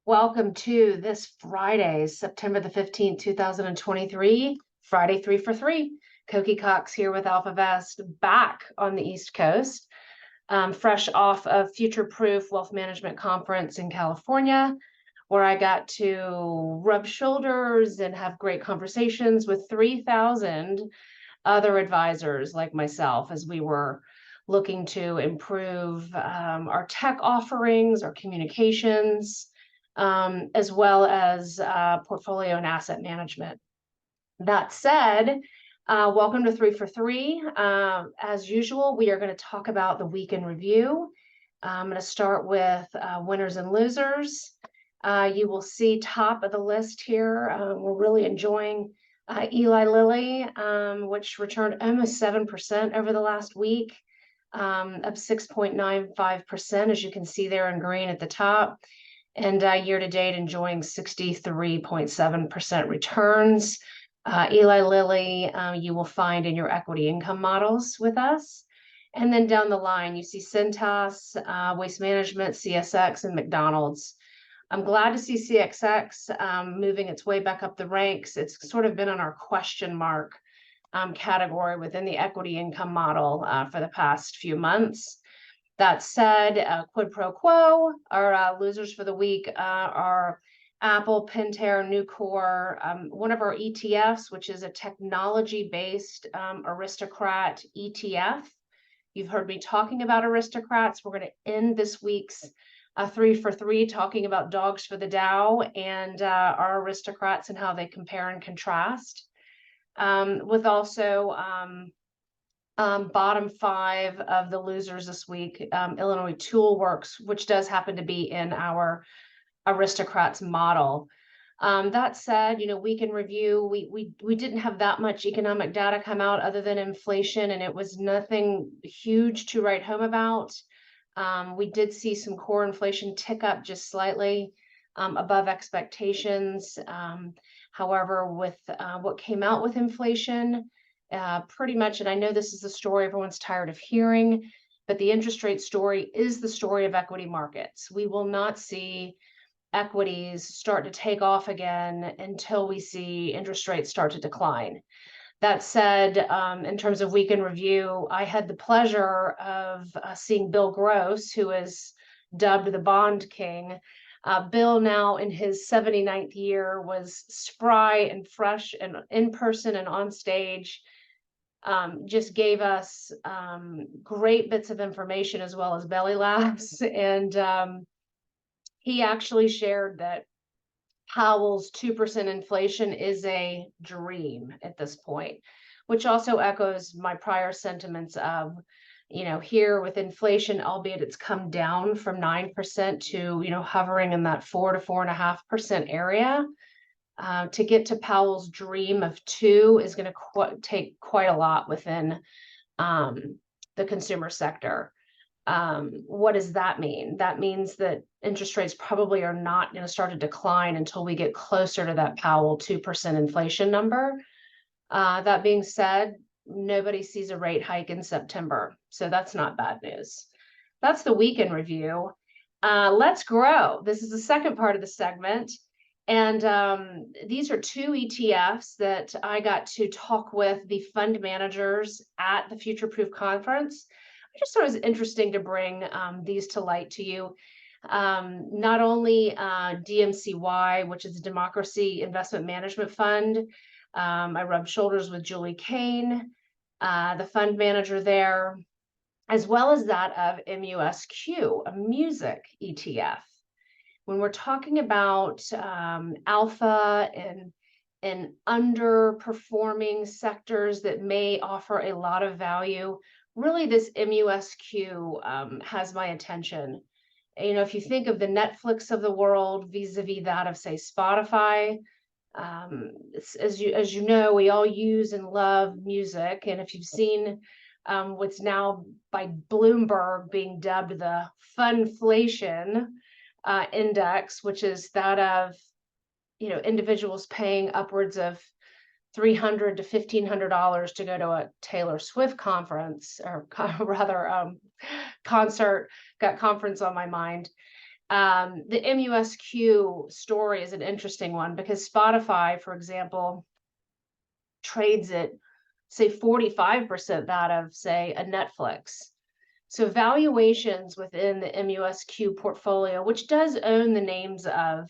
Welcome to this Friday, September the 15th, 2023, Friday 3 for 3. Koki Cox here with AlphaVest back on the East Coast, fresh off of Future Proof Wealth Management Conference in California, where I got to rub shoulders and have great conversations with 3,000 other advisors like myself as we were looking to improve our tech offerings, our communications, as well as portfolio and asset management. That said, welcome to 3 for 3. As usual, we are going to talk about the week in review. I'm going to start with winners and losers. You will see top of the list here. We're really enjoying Eli Lilly, which returned almost 7% over the last week, up 6.95%, as you can see there in green at the top. And year to date, enjoying 63.7% returns. Eli Lilly, you will find in your equity income models with us. And then down the line, you see Cintas, Waste Management, CSX, and McDonald's. I'm glad to see CSX moving its way back up the ranks. It's sort of been on our question mark category within the equity income model for the past few months. That said, quid pro quo, our losers for the week are Apple, Pentair, Nucor, one of our ETFs, which is a technology-based Aristocrat ETF. You've heard me talking about aristocrats. We're going to end this week's 3 for 3 talking about dogs for the Dow and our aristocrats and how they compare and contrast. With also bottom 5 of the losers this week, Illinois Tool Works, which does happen to be in our aristocrats model. That said, week in review, we didn't have that much economic data come out other than inflation, and it was nothing huge to write home about. We did see some core inflation tick up just slightly above expectations. However, with what came out with inflation, pretty much, and I know this is the story everyone's tired of hearing, but the interest rate story is the story of equity markets. We will not see equities start to take off again until we see interest rates start to decline. That said, in terms of week in review, I had the pleasure of seeing Bill Gross, who is dubbed the Bond King. Bill, now in his 79th year, was spry and fresh and in person and on stage. Just gave us great bits of information as well as belly laughs. And he actually shared that Powell's 2% inflation is a dream at this point, which also echoes my prior sentiments of, here with inflation, albeit it's come down from 9% to, hovering in that 4 to 4.5% area. To get to Powell's dream of 2 is going to take quite a lot within the consumer sector. What does that mean? That means that interest rates probably are not going to start to decline until we get closer to that Powell 2% inflation number. That being said, nobody sees a rate hike in September, so that's not bad news. That's the week in review. Let's grow. This is the second part of the segment. And these are 2 ETFs that I got to talk with the fund managers at the Future Proof Conference. I just thought it was interesting to bring these to light to you. Not only DMCY, which is a Democracy Investment Management Fund. I rubbed shoulders with Julie Kane, the fund manager there, as well as that of MUSQ, a music ETF. When we're talking about alpha and underperforming sectors that may offer a lot of value, really this MUSQ has my attention. If you think of the Netflix of the world vis-a-vis that of, say, Spotify, as you know, we all use and love music. And if you've seen what's now by Bloomberg being dubbed the Funflation index, which is that of individuals paying upwards of $300 to $1,500 to go to a Taylor Swift conference, or rather concert. Got conference on my mind. The MUSQ story is an interesting one because Spotify, for example, trades at, say, 45% that of, say, a Netflix. So valuations within the MUSQ portfolio, which does own the names of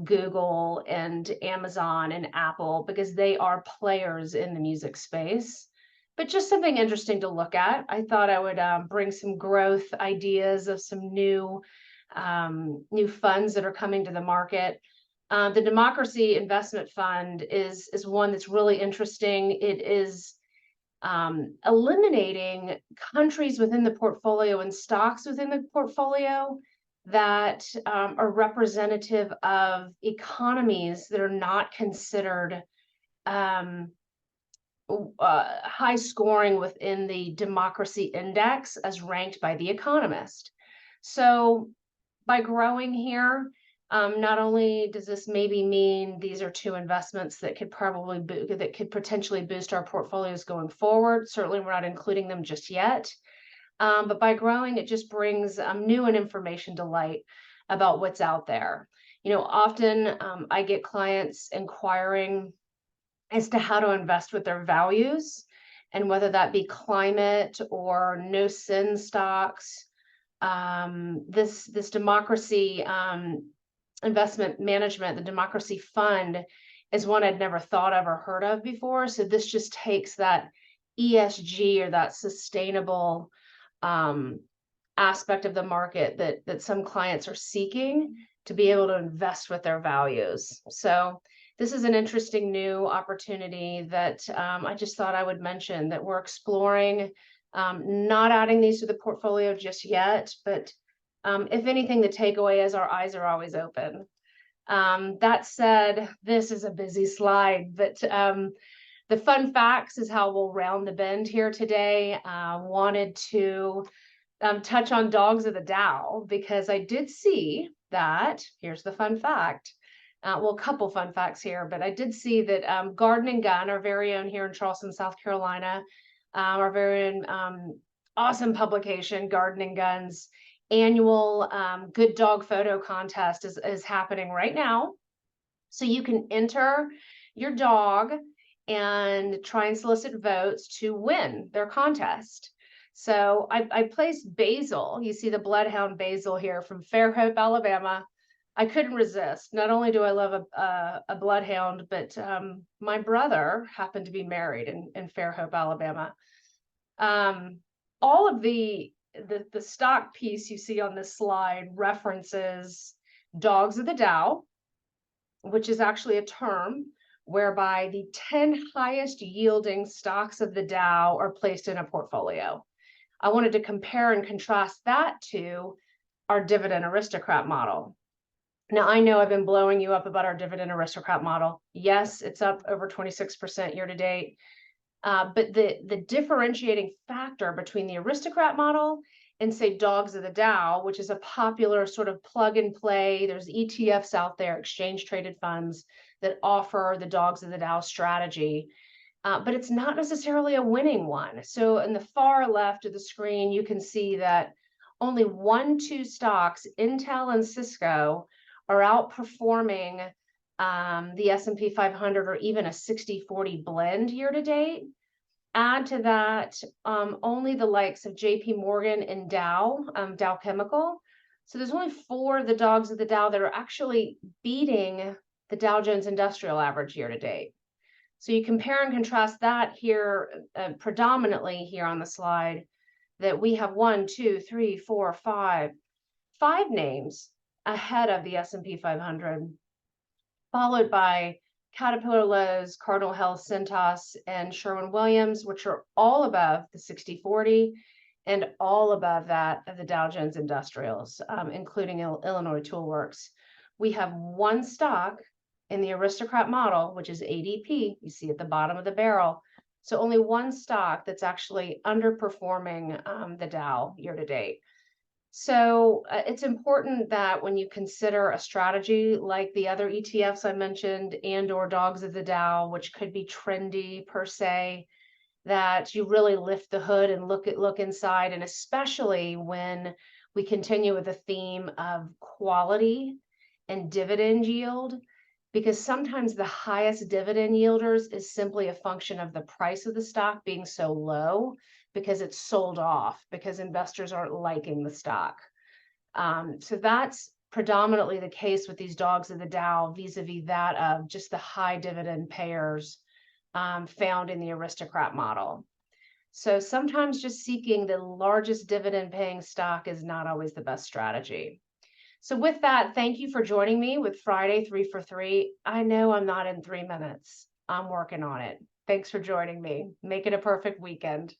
Google and Amazon and Apple, because they are players in the music space. But just something interesting to look at. I thought I would bring some growth ideas of some new funds that are coming to the market. The Democracy Investment Fund is one that's really interesting. It is eliminating countries within the portfolio and stocks within the portfolio that are representative of economies that are not considered high scoring within the democracy index as ranked by The Economist. So by growing here, not only does this maybe mean these are two investments that could potentially boost our portfolios going forward. Certainly, we're not including them just yet. But by growing, it just brings new and information to light about what's out there. Often I get clients inquiring as to how to invest with their values, and whether that be climate or no sin stocks. This democracy investment management, the Democracy Fund, is one I'd never thought of or heard of before. So this just takes that ESG, or that sustainable aspect of the market that some clients are seeking to be able to invest with their values. So this is an interesting new opportunity that I just thought I would mention, that we're exploring, not adding these to the portfolio just yet, but if anything, the takeaway is our eyes are always open. That said, this is a busy slide, but the fun facts is how we'll round the bend here today. Wanted to touch on dogs of the Dow, because I did see that, here's the fun fact. Well, a couple fun facts here, but I did see that Garden & Gun, our very own here in Charleston, South Carolina, our very own awesome publication, Garden & Gun's annual Good Dog Photo Contest is happening right now. So you can enter your dog and try and solicit votes to win their contest. So I placed Basil. You see the bloodhound Basil here from Fairhope, Alabama. I couldn't resist. Not only do I love a bloodhound, but my brother happened to be married in Fairhope, Alabama. All of the stock piece you see on this slide references Dogs of the Dow, which is actually a term whereby the 10 highest yielding stocks of the Dow are placed in a portfolio. I wanted to compare and contrast that to our Dividend Aristocrat model. Now, I know I've been blowing you up about our Dividend Aristocrat model. Yes, it's up over 26% year to date. But the differentiating factor between the Aristocrat model and, say, Dogs of the Dow, which is a popular sort of plug and play, there's ETFs out there, exchange traded funds, that offer the Dogs of the Dow strategy, but it's not necessarily a winning one. So in the far left of the screen, you can see that only 2 stocks, Intel and Cisco, are outperforming the S&P 500, or even a 60-40 blend year to date. Add to that only the likes of JP Morgan and Dow Chemical. So there's only 4 of the Dogs of the Dow that are actually beating the Dow Jones Industrial Average year to date. So you compare and contrast that here, predominantly here on the slide, that we have 1, 2, 3, 4, 5 names ahead of the S&P 500, followed by Caterpillar, Lowe's, Cardinal Health, Cintas, and Sherwin-Williams, which are all above the 60-40 and all above that of the Dow Jones Industrials, including Illinois Tool Works. We have 1 stock in the Aristocrat model, which is ADP, you see at the bottom of the barrel. So only 1 stock that's actually underperforming the Dow year to date. So it's important that when you consider a strategy like the other ETFs I mentioned, and or Dogs of the Dow, which could be trendy per se, that you really lift the hood and look inside, and especially when we continue with the theme of quality and dividend yield, because sometimes the highest dividend yielders is simply a function of the price of the stock being so low because it's sold off, because investors aren't liking the stock. So that's predominantly the case with these dogs of the Dow vis-a-vis that of just the high dividend payers found in the Aristocrat model. So sometimes just seeking the largest dividend paying stock is not always the best strategy. So with that, thank you for joining me with Friday 3 for 3. I know I'm not in 3 minutes. I'm working on it. Thanks for joining me. Make it a perfect weekend.